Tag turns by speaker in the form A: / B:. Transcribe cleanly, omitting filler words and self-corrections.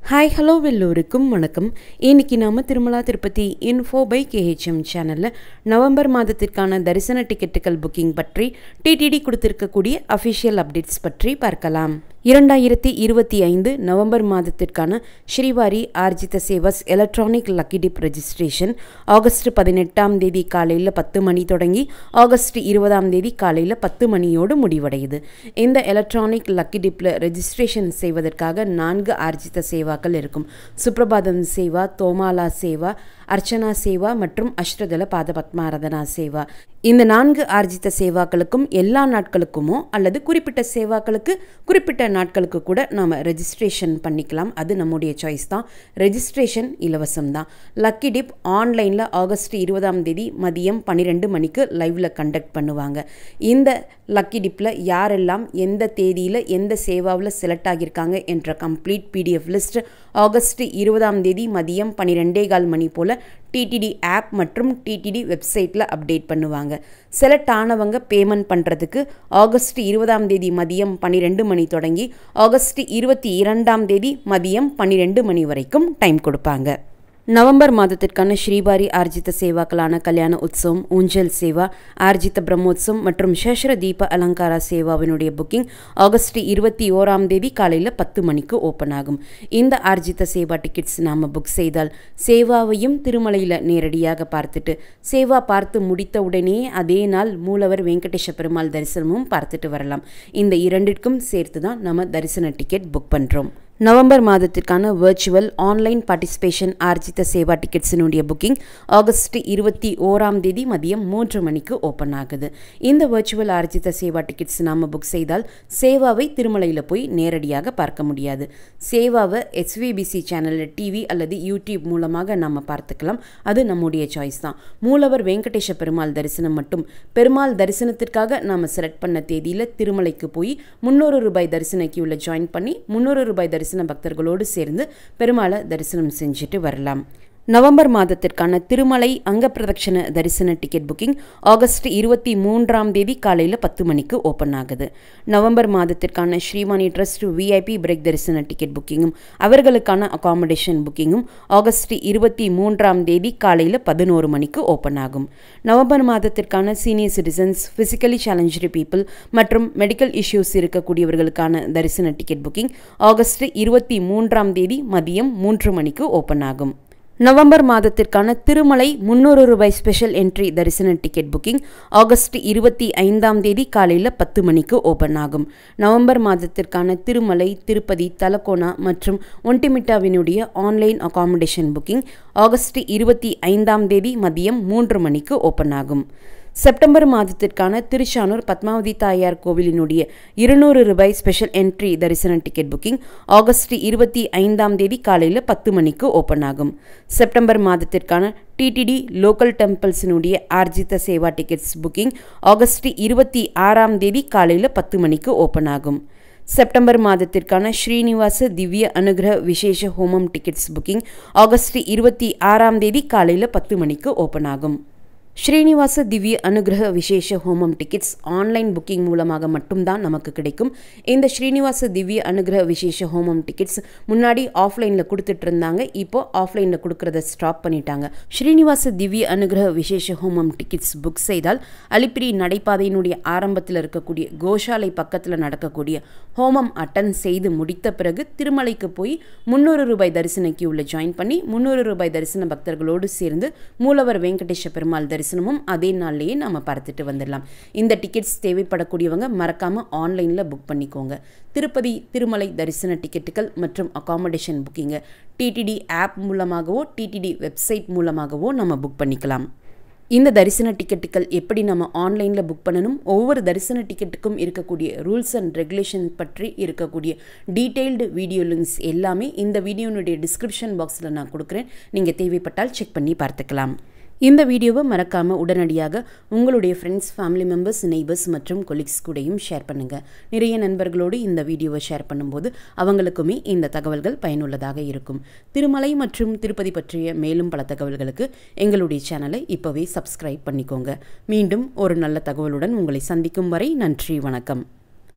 A: Hi hello எல்லோருக்கும் வணக்கம். இன்னைக்கு நாம Tirumala Tirupati info by KHM சேனலில் நவம்பர் மாதத்திற்கான தரிசன டிக்கெட்டுகள் புக்கிங் பற்றி டிடிடி கொடுத்திருக்கக்கூடிய அஃபிஷியல் அப்டேட்ஸ் பற்றி பார்க்கலாம். 2025 நவம்பர் மாதத்திற்கான Srivari Arjitha Sevas electronic lucky dip registration August 18ஆம் தேதி காலையில் 10 மணி தொடங்கி ஆகஸ்ட் 20ஆம் தேதி காலையில் 10 மணியோடு முடிவடையுது. இந்த எலக்ட்ரானிக் லக்கி டிப்பில் ரெஜிஸ்ட்ரேஷன் செய்வதற்காக 4 ஆர்ஜித சேவாக்கள் இருக்கும். சுப்ரபாதம் சேவா, தோமாலா சேவா, அர்ச்சனா சேவா மற்றும் அஷ்டதள பாத பத்மாராதனா சேவா. இந்த 4 ஆர்ஜித சேவாக்களுக்கும் எல்லா நாட்களுக்குமோ அல்லது குறிப்பிட்ட சேவாக்களுக்கு குறிப்பிட்ட நாட்களுக்கு கூட நாம் ரெஜிஸ்ட்ரேஷன் பண்ணிக்கலாம். அது நம்முடைய சாய்ஸ் தான். ரெஜிஸ்ட்ரேஷன் இலவசம் தான். லக்கி டிப் ஆன்லைனில் ஆகஸ்ட் 20ஆம் தேதி மதியம் 12 மணிக்கு லைவில் கண்டக்ட் பண்ணுவாங்க. இந்த லக்கி டிப்பில் யாரெல்லாம் எந்த தேதியில் எந்த சேவாவில் செலக்ட் ஆகியிருக்காங்க என்ற கம்ப்ளீட் PDF லிஸ்ட் ஆகஸ்ட் 20ஆம் தேதி மதியம் 12:15 மணி போல் டிடிடி ஆப் மற்றும் டிடிடி வெப்சைட்டில் அப்டேட் பண்ணுவாங்க. செலக்ட் ஆனவங்க பேமெண்ட் பண்ணுறதுக்கு ஆகஸ்ட் 20ஆம் தேதி மதியம் 12 மணி தொடங்கி ஆகஸ்ட் 22ஆம் தேதி மதியம் 12 மணி வரைக்கும் டைம் கொடுப்பாங்க. நவம்பர் மாதத்திற்கான ஸ்ரீவாரி ஆர்ஜித சேவாக்களான கல்யாண உற்சவம், ஊஞ்சல் சேவா, ஆர்ஜித பிரம்மோத்சவம் மற்றும் சேஷர தீப அலங்காரா சேவாவினுடைய புக்கிங் ஆகஸ்ட் 21ஆம் தேதி காலையில் 10 மணிக்கு ஓப்பன் ஆகும். இந்த ஆர்ஜித சேவா டிக்கெட்ஸ் நாம் புக் செய்தால் சேவாவையும் திருமலையில் நேரடியாக பார்த்துட்டு சேவா பார்த்து முடித்த உடனே அதே நாள் மூலவர் வெங்கடேஷ பெருமாள் தரிசனமும் பார்த்துட்டு வரலாம். இந்த இரண்டிற்கும் சேர்த்து தான் நம்ம தரிசன டிக்கெட் புக் பண்ணுறோம். நவம்பர் மாதத்திற்கான virtual online participation Arjitha Seva டிக்கெட்ஸினுடைய புக்கிங் ஆகஸ்ட் 21ஆம் தேதி மதியம் 3 மணிக்கு ஓப்பன் ஆகுது. இந்த வர்ச்சுவல் ஆர்ஜித சேவா டிக்கெட்ஸ் நாம் புக் செய்தால் சேவாவை திருமலையில் போய் நேரடியாக பார்க்க முடியாது. சேவாவை SVBC சேனலில் டிவி அல்லது யூடியூப் மூலமாக நாம் பார்த்துக்கலாம். அது நம்முடைய சாய்ஸ் தான். மூலவர் வெங்கடேஷ பெருமாள் தரிசனம் மட்டும் பெருமாள் தரிசனத்திற்காக நாம் செலக்ட் பண்ண தேதியில் திருமலைக்கு போய் 300 ரூபாய் தரிசன கியூவில் ஜாயின் பண்ணி 300 ரூபாய் தரிசன பக்தர்களோடு சேர்ந்து பெருமாளை தரிசனம் செஞ்சுட்டு வரலாம். நவம்பர் மாதத்திற்கான திருமலை அங்க பிரதட்சண தரிசன டிக்கெட் புக்கிங் ஆகஸ்ட் 23ஆம் தேதி காலையில் 10 மணிக்கு ஓப்பன் ஆகுது. நவம்பர் மாதத்திற்கான ஸ்ரீவாணி ட்ரஸ்ட் VIP பிரேக் தரிசன டிக்கெட் புக்கிங்கும் அவர்களுக்கான அகாமடேஷன் புக்கிங்கும் ஆகஸ்ட் 23ஆம் தேதி காலையில் 11 மணிக்கு ஓப்பன் ஆகும். நவம்பர் மாதத்திற்கான senior citizens, physically challenge people மற்றும் மெடிக்கல் இஷ்யூஸ் இருக்கக்கூடியவர்களுக்கான தரிசன டிக்கெட் புக்கிங் ஆகஸ்ட் 23ஆம் தேதி மதியம் 3 மணிக்கு ஓப்பன் ஆகும். நவம்பர் மாதத்திற்கான திருமலை 300 ரூபாய் ஸ்பெஷல் என்ட்ரி தரிசன டிக்கெட் புக்கிங் ஆகஸ்ட் 25ஆம் தேதி காலையில் 10 மணிக்கு ஓப்பன் ஆகும். நவம்பர் மாதத்திற்கான திருமலை, திருப்பதி, தலக்கோனா மற்றும் ஒன்டிமிட்டாவினுடைய ஆன்லைன் அகாமடேஷன் புக்கிங் ஆகஸ்ட் 25ஆம் தேதி மதியம் 3 மணிக்கு ஓப்பன் ஆகும். செப்டம்பர் மாதத்திற்கான திருச்சானூர் பத்மாவதி தாயார் கோவிலினுடைய 200 ரூபாய் ஸ்பெஷல் என்ட்ரி தரிசன டிக்கெட் புக்கிங் ஆகஸ்ட் 25ஆம் தேதி காலையில் 10 மணிக்கு ஓப்பன் ஆகும். செப்டம்பர் மாதத்திற்கான டிடிடி லோக்கல் டெம்பிள்ஸினுடைய Arjitha Seva tickets booking August 26ஆம் தேதி காலையில் 10 மணிக்கு ஓப்பன் ஆகும். செப்டம்பர் மாதத்திற்கான ஸ்ரீனிவாச திவ்ய அனுகிரக விசேஷ ஹோமம் டிக்கெட்ஸ் புக்கிங் ஆகஸ்ட் 26ஆம் தேதி காலையில் 10 மணிக்கு ஓப்பன் ஆகும். ஸ்ரீனிவாச திவ்ய அனுகிரக விசேஷ ஹோமம் டிக்கெட்ஸ் ஆன்லைன் புக்கிங் மூலமாக மட்டும்தான் நமக்கு கிடைக்கும். இந்த ஸ்ரீனிவாச திவ்ய அனுகிரக விசேஷ ஹோமம் டிக்கெட்ஸ் முன்னாடி ஆஃப்லைனில் கொடுத்துட்டு இருந்தாங்க. இப்போ ஆஃப்லைனில் கொடுக்கறத ஸ்டாப் பண்ணிட்டாங்க. ஸ்ரீனிவாச திவ்ய அனுகிரக விசேஷ ஹோமம் டிக்கெட்ஸ் புக் செய்தால் அலிப்பிரி நடைபாதையினுடைய ஆரம்பத்தில் இருக்கக்கூடிய கோஷாலை பக்கத்தில் நடக்கக்கூடிய ஹோமம் அட்டன் செய்து முடித்த பிறகு திருமலைக்கு போய் 300 ரூபாய் தரிசன கியூவில் ஜாயின் பண்ணி 300 ரூபாய் தரிசன பக்தர்களோடு சேர்ந்து மூலவர் வெங்கடேஷ பெருமாள் தரிசனமும் அதே நாள்லேயே நம்ம பார்த்துட்டு வந்துடலாம். இந்த டிக்கெட்ஸ் தேவைப்படக்கூடியவங்க மறக்காமல் ஆன்லைனில் புக் பண்ணிக்கோங்க. திருப்பதி, திருமலை தரிசன டிக்கெட்டுகள் மற்றும் அகாமடேஷன் புக்கிங்கை டிடிடி ஆப் மூலமாகவோ டிடிடி வெப்சைட் மூலமாகவோ நம்ம புக் பண்ணிக்கலாம். இந்த தரிசன டிக்கெட்டுகள் எப்படி நம்ம ஆன்லைனில் புக் பண்ணணும், ஒவ்வொரு தரிசன டிக்கெட்டுக்கும் இருக்கக்கூடிய ரூல்ஸ் அண்ட் ரெகுலேஷன் பற்றி இருக்கக்கூடிய டீட்டெயில்டு வீடியோ லிங்க்ஸ் எல்லாமே இந்த வீடியோனுடைய டிஸ்கிரிப்ஷன் பாக்ஸில் நான் கொடுக்குறேன். நீங்கள் தேவைப்பட்டால் செக் பண்ணி பார்த்துக்கலாம். இந்த வீடியோவை மறக்காமல் உடனடியாக உங்களுடைய ஃப்ரெண்ட்ஸ், ஃபேமிலி மெம்பர்ஸ், நெய்பர்ஸ் மற்றும் கொலீக்ஸ் கூடயும் ஷேர் பண்ணுங்கள். நிறைய நண்பர்களோடு இந்த வீடியோவை ஷேர் பண்ணும்போது அவங்களுக்குமே இந்த தகவல்கள் பயனுள்ளதாக இருக்கும். திருமலை மற்றும் திருப்பதி பற்றிய மேலும் பல தகவல்களுக்கு எங்களுடைய சேனலை இப்போவே சப்ஸ்கிரைப் பண்ணிக்கோங்க. மீண்டும் ஒரு நல்ல தகவலுடன் உங்களை சந்திக்கும் வரை நன்றி, வணக்கம்.